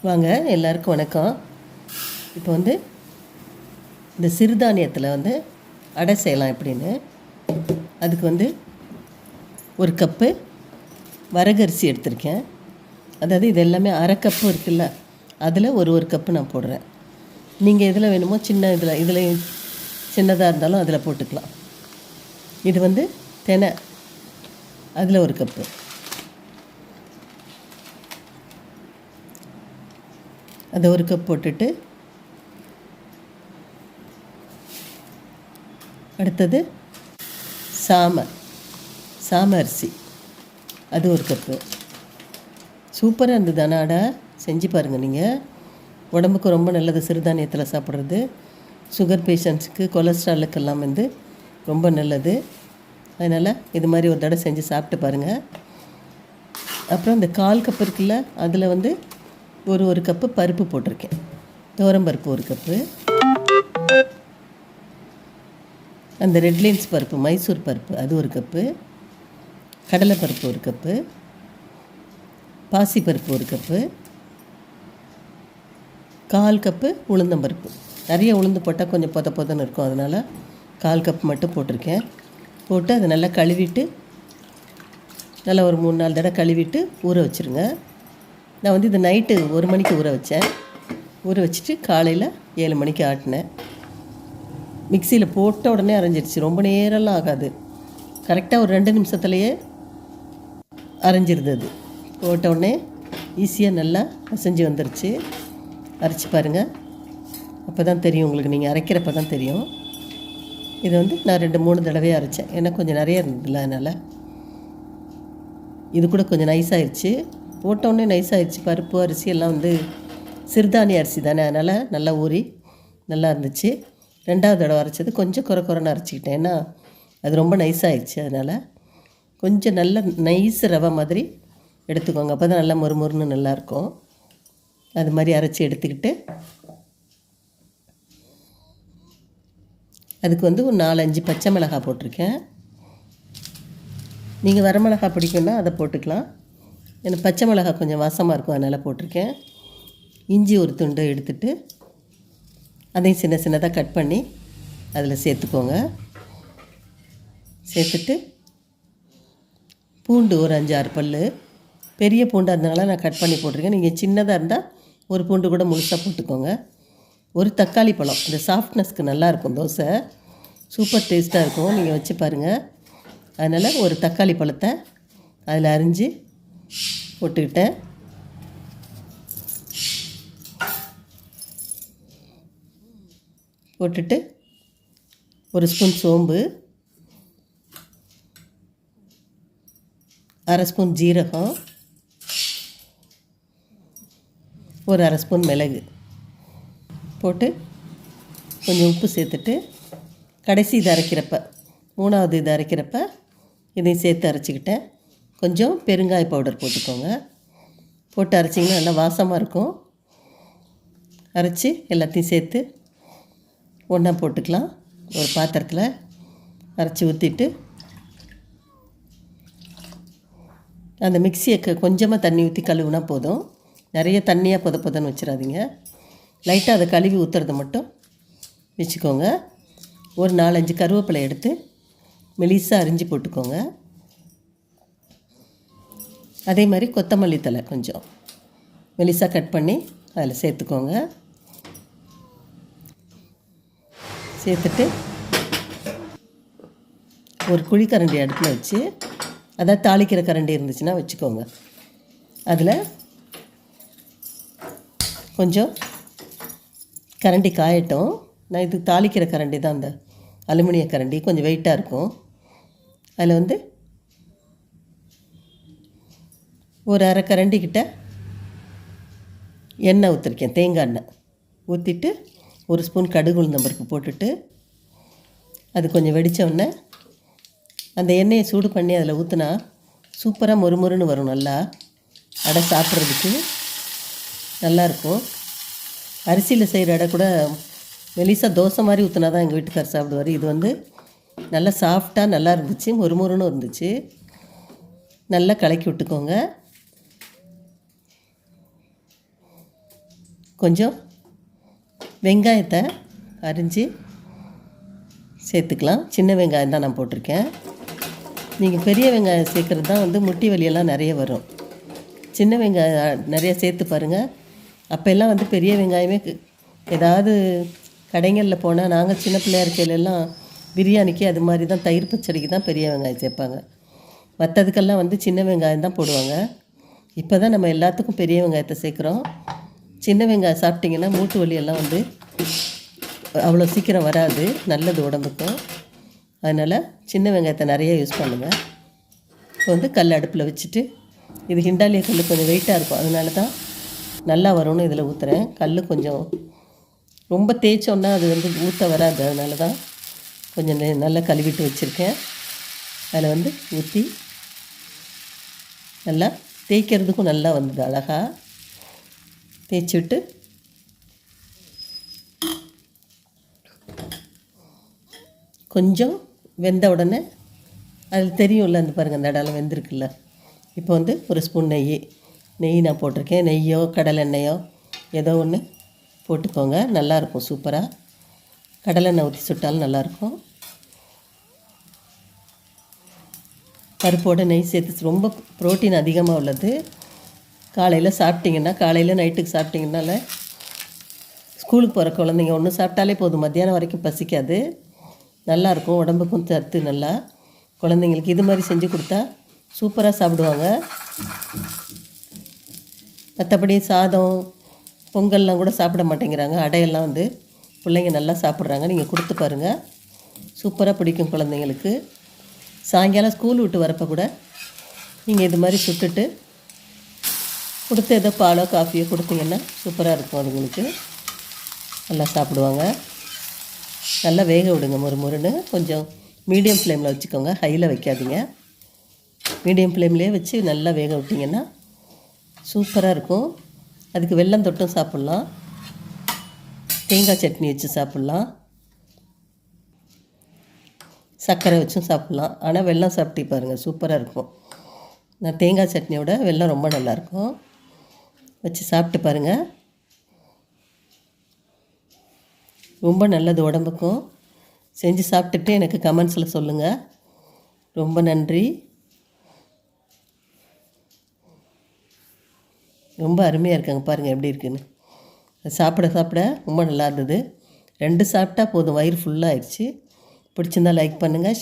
வாங்க, எல்லாருக்கும் வணக்கம். இப்போ இந்த சிறுதானியத்தில் அடை செய்யலாம் எப்படின்னு. அதுக்கு ஒரு கப்பு வரகரிசி எடுத்திருக்கேன். அதாவது இது எல்லாமே அரை கப்பு இருக்குல்ல, அதில் ஒரு கப்பு நான் போடுறேன். நீங்கள் எதில் வேணுமோ சின்ன இதில் சின்னதாக இருந்தாலும் அதில் போட்டுக்கலாம். இது தெனை, அதில் ஒரு கப்பு. அதை ஒரு கப் போட்டுட்டு, அடுத்தது சாமை அரிசி, அது ஒரு கப்பு. சூப்பராக இருந்தது. அடை செஞ்சு பாருங்கள். நீங்கள் உடம்புக்கு ரொம்ப நல்லது சிறுதானியத்தில் சாப்பிட்றது. சுகர் பேஷண்ட்ஸுக்கு, கொலஸ்ட்ராலுக்கெல்லாம் ரொம்ப நல்லது. அதனால் இது மாதிரி ஒரு தடவை செஞ்சு சாப்பிட்டு பாருங்கள். அப்புறம் இந்த 1/4 கப் இருக்குல்ல, அதில் ஒரு கப்பு பருப்பு போட்டிருக்கேன். துவரம்பருப்பு ஒரு கப்பு, அந்த ரெட்லைன்ஸ் பருப்பு, மைசூர் பருப்பு அது ஒரு கப்பு, கடலைப்பருப்பு ஒரு கப்பு, பாசிப்பருப்பு ஒரு கப்பு, 1/4 கப்பு உளுந்தம்பருப்பு. நிறைய உளுந்து போட்டால் கொஞ்சம் பொதன்னு இருக்கும், அதனால் 1/4 கப் மட்டும் போட்டிருக்கேன். போட்டு அதை நல்லா கழுவிட்டு, நல்லா ஒரு 3-4 தடவை கழுவிட்டு ஊற வச்சுருங்க. நான் இது நைட்டு 1 மணிக்கு ஊற வச்சேன். ஊற வச்சுட்டு காலையில் 7 மணிக்கு ஆட்டினேன். மிக்சியில் போட்ட உடனே அரைஞ்சிடுச்சு. ரொம்ப நேரம்லாம் ஆகாது, கரெக்டாக ஒரு 2 நிமிஷத்துலையே அரைஞ்சிருந்தது. போட்ட உடனே ஈஸியாக நல்லா அசைஞ்சு வந்துருச்சு. அரைச்சி பாருங்கள், அப்போ தான் தெரியும் உங்களுக்கு. நீங்கள் அரைக்கிறப்ப தான் தெரியும். இது நான் 2-3 தடவையாக அரைச்சேன், ஏன்னா கொஞ்சம் நிறைய இருந்ததில்ல, அதனால். இது கூட கொஞ்சம் நைஸாகிடுச்சு. போட்டோடனே நைஸாகிடுச்சு. பருப்பு அரிசி எல்லாம் சிறுதானிய அரிசி தானே, அதனால் நல்லா ஊறி நல்லா இருந்துச்சு. 2வது தடவை அரைச்சது கொஞ்சம் குறைன்னு அரைச்சிக்கிட்டேன், ஏன்னா அது ரொம்ப நைஸாகிடுச்சு. அதனால் கொஞ்சம் நல்ல நைஸ் ரவை மாதிரி எடுத்துக்கோங்க, அப்போ தான் நல்லா மொறுமொறுன்னு நல்லாயிருக்கும். அது மாதிரி அரைச்சி எடுத்துக்கிட்டு, அதுக்கு ஒரு 4-5 பச்சை மிளகாய் போட்டிருக்கேன். நீங்கள் வரமிளகாய் பிடிக்குன்னா அதை போட்டுக்கலாம். எனக்கு பச்சை மிளகாய் கொஞ்சம் வாசமாக இருக்கும், அதனால் போட்டிருக்கேன். இஞ்சி ஒரு துண்டு எடுத்துட்டு, அதையும் சின்ன சின்னதாக கட் பண்ணி அதில் சேர்த்துக்கோங்க. சேர்த்துட்டு பூண்டு ஒரு 5-6 பல், பெரிய பூண்டாக இருந்தனால நான் கட் பண்ணி போட்டிருக்கேன். நீங்கள் சின்னதாக இருந்தால் ஒரு பூண்டு கூட முழுசாக போட்டுக்கோங்க. ஒரு தக்காளி பழம், இந்த சாஃப்ட்னஸ்க்கு நல்லாயிருக்கும், தோசை சூப்பர் டேஸ்ட்டாக இருக்கும். நீங்கள் வச்சு பாருங்கள். அதனால் ஒரு தக்காளி பழத்தை அதில் அரிஞ்சு போட்டுக்கிட்டேன். போட்டுட்டு ஒரு ஸ்பூன் சோம்பு, 1/2 ஸ்பூன் ஜீரகம், ஒரு 1/2 ஸ்பூன் மிளகு போட்டு கொஞ்சம் உப்பு சேர்த்துட்டு, கடைசி இது அரைக்கிறப்ப, 3வது இது அரைக்கிறப்ப இதையும் சேர்த்து அரைச்சிக்கிட்டேன். கொஞ்சம் பெருங்காய பவுடர் போட்டுக்கோங்க. போட்டு அரைச்சிங்கன்னா நல்லா வாசமாக இருக்கும். அரைச்சி எல்லாத்தையும் சேர்த்து ஒன்றா போட்டுக்கலாம். ஒரு பாத்திரத்தில் அரைச்சி ஊற்றிட்டு, அந்த மிக்சியை கொஞ்சமாக தண்ணி ஊற்றி கழுவுனா போதும். நிறைய தண்ணியாக பொதன்னு வச்சிடாதீங்க. லைட்டாக அதை கழுவி ஊற்றுறத மட்டும் வச்சுக்கோங்க. ஒரு 4-5 கருவேப்பிலை எடுத்து மெலிசாக அரிஞ்சு போட்டுக்கோங்க. அதே மாதிரி கொத்தமல்லி தழை கொஞ்சம் மெலிசாக கட் பண்ணி அதில் சேர்த்துக்கோங்க. சேர்த்துட்டு ஒரு குழிக்கரண்டி அடுப்பில் வச்சு, அதாவது தாளிக்கிற கரண்டி இருந்துச்சுன்னா வச்சுக்கோங்க. அதில் கொஞ்சம் கரண்டி காயட்டும். நான் இது தாளிக்கிற கரண்டி தான், அந்த அலுமினிய கரண்டி, கொஞ்சம் வெயிட்டாக இருக்கும். அதில் ஒரு 1/2 கரண்டி கிட்ட எண்ணெய் ஊற்றிருக்கேன், தேங்காய் எண்ணெய் ஊற்றிட்டு, ஒரு ஸ்பூன் கடுகு உளுந்தம்பருப்பு போட்டுட்டு, அது கொஞ்சம் வெடித்தோடனே அந்த எண்ணெயை சூடு பண்ணி அதில் ஊற்றினா சூப்பராக மொறுமொறுன்னு வரும். நல்லா அடை சாப்பிட்றதுக்கு நல்லாயிருக்கும். அரிசியில் செய்கிற அடை கூட மெலிசா தோசை மாதிரி ஊற்றினா தான் எங்கள் வீட்டுக்கார் சாப்பிடுவார். இது நல்லா சாஃப்டாக நல்லா இருந்துச்சு, மொறுமொறுன்னு இருந்துச்சு. நல்லா கலக்கி விட்டுக்கோங்க. கொஞ்சம் வெங்காயத்தை அரிஞ்சு சேர்த்துக்கலாம். சின்ன வெங்காயம் தான் நான் போட்டிருக்கேன். நீங்கள் பெரிய வெங்காயம் சேர்க்குறது தான் வந்து முட்டி வலியெல்லாம் நிறைய வரும். சின்ன வெங்காயம் நிறைய சேர்த்து பாருங்கள். அப்போல்லாம் வந்து பெரிய வெங்காயமே ஏதாவது கடைகளில் போனால் நாங்கள் சின்ன பிள்ளையா இருக்கையிலெல்லாம் பிரியாணிக்கு அது மாதிரி தான், தயிர் பச்சடிக்கு தான் பெரிய வெங்காயம் சேர்ப்பாங்க. மற்றதுக்கெல்லாம் வந்து சின்ன வெங்காயம் தான் போடுவாங்க. இப்போ தான் நம்ம எல்லாத்துக்கும் பெரிய வெங்காயத்தை சேர்க்குறோம். சின்ன வெங்காயம் சாப்பிட்டிங்கன்னா மூட்டு வலியெல்லாம் வந்து அவ்வளோ சீக்கிரம் வராது, நல்லது உடம்புக்கும். அதனால் சின்ன வெங்காயத்தை நிறைய யூஸ் பண்ணுங்கள். இப்போ வந்து கல் அடுப்பில் வச்சுட்டு, இது ஹிண்டாலிய கல் கொஞ்சம் வெயிட்டாக இருக்கும், அதனால தான் நல்லா வரும்னு இதில் ஊற்றுறேன். கல் கொஞ்சம் ரொம்ப தேய்ச்சோன்னா அது வந்து ஊற்ற வராது, அதனால தான் கொஞ்சம் நல்லா கழுவிட்டு வச்சுருக்கேன். அதில் வந்து ஊற்றி நல்லா தேய்க்கிறதுக்கும் நல்லா வந்தது, அழகாக தேய்ச்சி விட்டு கொஞ்சம் வெந்த உடனே அதில் தெரியும்ல, அந்த பாருங்கள் அந்த இடம்லாம் வெந்திருக்குல்ல. இப்போ வந்து ஒரு ஸ்பூன் நெய் நான் போட்டிருக்கேன். நெய்யோ கடலெண்ணெயோ ஏதோ ஒன்று போட்டுக்கோங்க, நல்லாயிருக்கும் சூப்பராக. கடலெண்ணெய் ஊற்றி சுட்டாலும் நல்லாயிருக்கும். பருப்போடு நெய் சேர்த்து ரொம்ப ப்ரோட்டீன் அதிகமாக உள்ளது. காலையில் சாப்பிட்டிங்கன்னா, காலையில் நைட்டுக்கு சாப்பிட்டிங்கனால ஸ்கூலுக்கு போகிற குழந்தைங்க ஒன்று சாப்பிட்டாலே போதும், மத்தியானம் வரைக்கும் பசிக்காது, நல்லாயிருக்கும், உடம்புக்கும் சத்து. நல்லா குழந்தைங்களுக்கு இது மாதிரி செஞ்சு கொடுத்தா சூப்பராக சாப்பிடுவாங்க. மற்றபடி சாதம் பொங்கல்லாம் கூட சாப்பிட மாட்டேங்கிறாங்க. அடையெல்லாம் வந்து பிள்ளைங்க நல்லா சாப்பிட்றாங்க. நீங்கள் கொடுத்து பாருங்கள், சூப்பராக பிடிக்கும் குழந்தைங்களுக்கு. சாயங்காலம் ஸ்கூல் விட்டு வரப்போ கூட நீங்கள் இது மாதிரி சுட்டுட்டு கொடுத்து ஏதோ பாலோ காஃபியோ கொடுத்தீங்கன்னா சூப்பராக இருக்கும். அதுங்களுக்கு நல்லா சாப்பிடுவாங்க. நல்லா வேக விடுங்க, முறுமுறுன்னு. கொஞ்சம் மீடியம் ஃப்ளேமில் வச்சுக்கோங்க, ஹையில் வைக்காதீங்க. மீடியம் ஃப்ளேம்லேயே வச்சு நல்லா வேக விட்டிங்கன்னா சூப்பராக இருக்கும். அதுக்கு வெல்லம் தொட்டும் சாப்பிட்லாம், தேங்காய் சட்னி வச்சு சாப்பிட்லாம், சர்க்கரை வச்சும் சாப்பிட்லாம். ஆனால் வெல்லம் சாப்பிட்டு பாருங்கள், சூப்பராக இருக்கும். நான் தேங்காய் சட்னியோட வெல்லம் ரொம்ப நல்லாயிருக்கும், வச்சு சாப்பிட்டு பாருங்கள். ரொம்ப நல்லது உடம்புக்கும். செஞ்சு சாப்பிட்டுட்டு எனக்கு கமெண்ட்ஸில் சொல்லுங்கள். ரொம்ப நன்றி. ரொம்ப அருமையாக இருக்காங்க, பாருங்கள் எப்படி இருக்குன்னு. சாப்பிட சாப்பிட ரொம்ப நல்லா இருந்தது. 2 சாப்பிட்டா போதும், வயிறு ஃபுல்லாகிடுச்சு. பிடிச்சிருந்தா லைக் பண்ணுங்கள்.